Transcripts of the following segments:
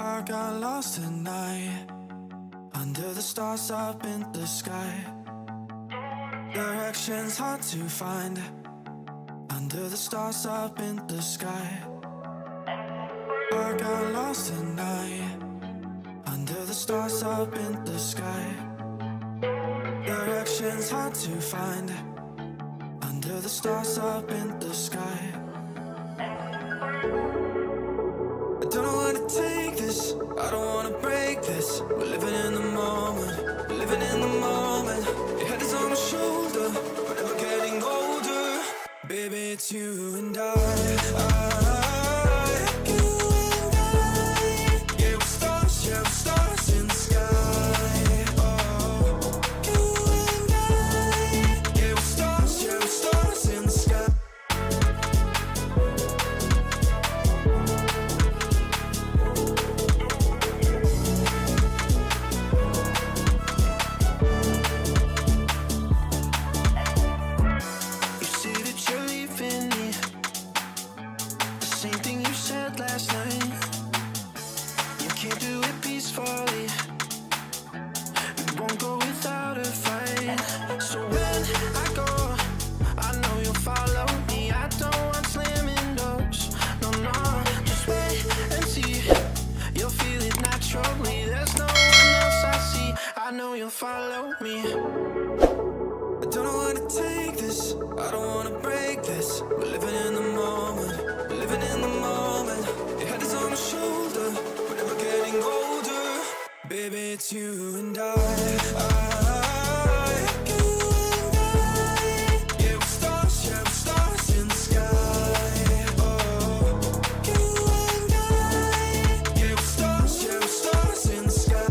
I got lost at night, under the stars up in the sky. Directions hard to find, under the stars up in the sky. I got lost at night, under the stars up in the sky. Directions hard to find, under the stars up in the sky. I don't know where to take this, I don't wanna break this. We're living in the moment, we're living in the moment. Your head is on my shoulder, we're never getting older. Baby, it's you and I. You and I. Yeah, we're stars in the sky. Oh, you and I. Yeah, we're stars in the sky. Last night, you can't do it peacefully. You won't go without a fight. So when I go, I know you'll follow me. I don't want slamming doors. No, no, just wait and see. You'll feel it naturally. There's no one else I see. I know you'll follow me. I don't know where to take this, I don't wanna break this. We're living in the moment, we're living in the moment. Your head is on my shoulder, we're never getting older. Baby, it's you and I. You and I. Yeah, we're stars in the sky. Oh, you and I. Yeah, we're stars in the sky.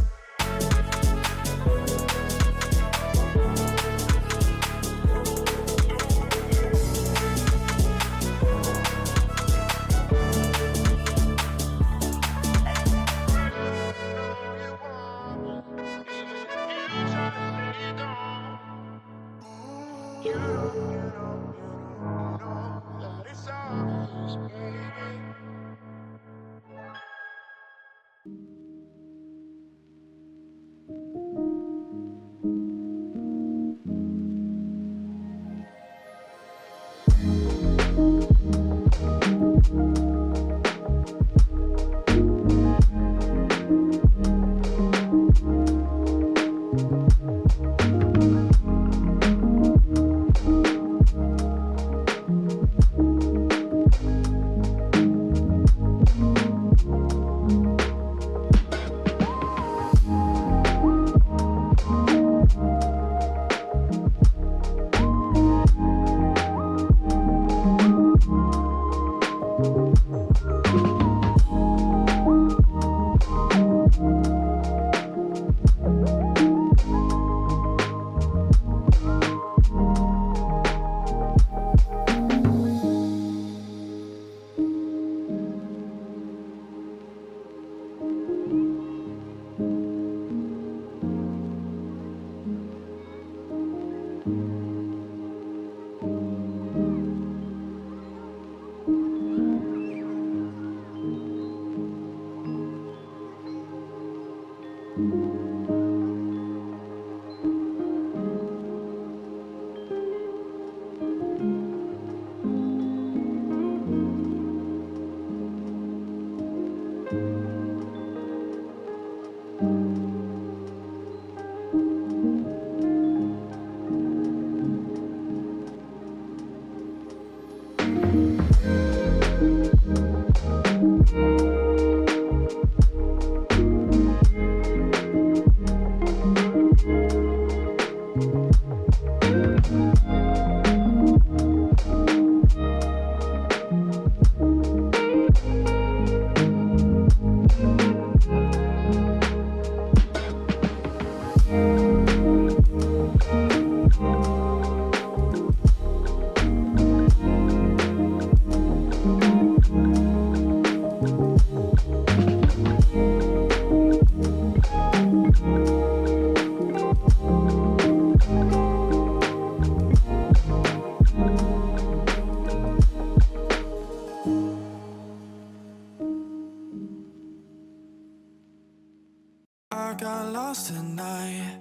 I got lost tonight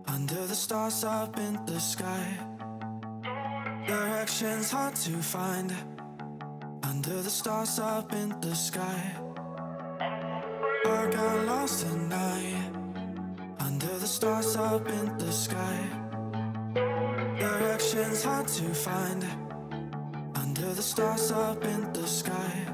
under the stars up in the sky. Directions hard to find under the stars up in the sky. I got lost tonight under the stars up in the sky. Directions hard to find under the stars up in the sky.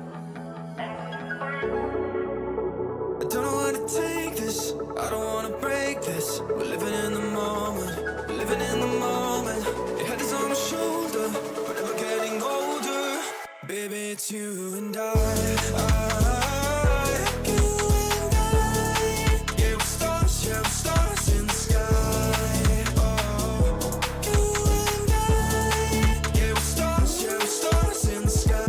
I don't know where to take this, I don't wanna break this. We're living in the moment, we're living in the moment. Your head is on my shoulder, we're never getting older. Baby, it's you and I. You and I. Yeah, we're stars in the sky. Oh, you and I. Yeah, we're stars in the sky.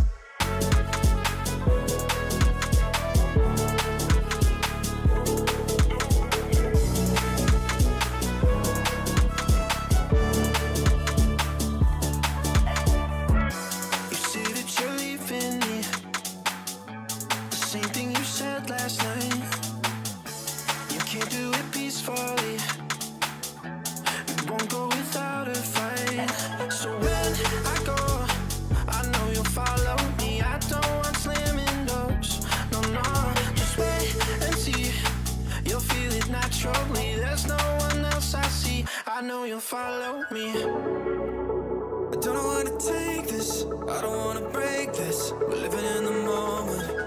Same thing you said last night. You can't do it peacefully. You won't go without a fight. So when I go, I know you'll follow me. I don't want slamming doors. No, no, just wait and see. You'll feel it naturally. There's no one else I see. I know you'll follow me. I don't know where to take this, I don't wanna break this. We're living in the moment,